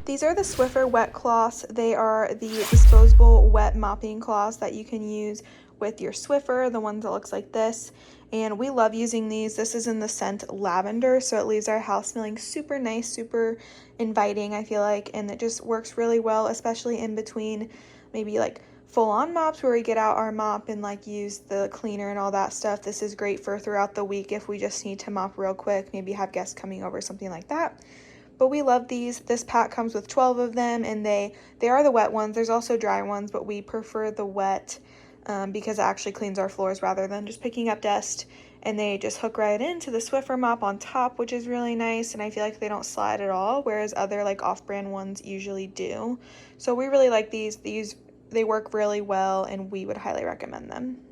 These are the Swiffer wet cloths. They are the disposable wet mopping cloths that you can use with your Swiffer, the ones that looks like this. And we love using these. This is in the scent lavender, so it leaves our house smelling super nice, super inviting, I feel like, and it just works really well, especially in between maybe like full-on mops where we get out our mop and like use the cleaner and all that stuff. This is great for throughout the week if we just need to mop real quick, maybe have guests coming over, something like that. But we love these. This pack comes with 12 of them, and they are the wet ones. There's also dry ones, but we prefer the wet because it actually cleans our floors rather than just picking up dust. And they just hook right into the Swiffer mop on top, which is really nice, and I feel like they don't slide at all, whereas other like off-brand ones usually do. So we really like these. They work really well, and we would highly recommend them.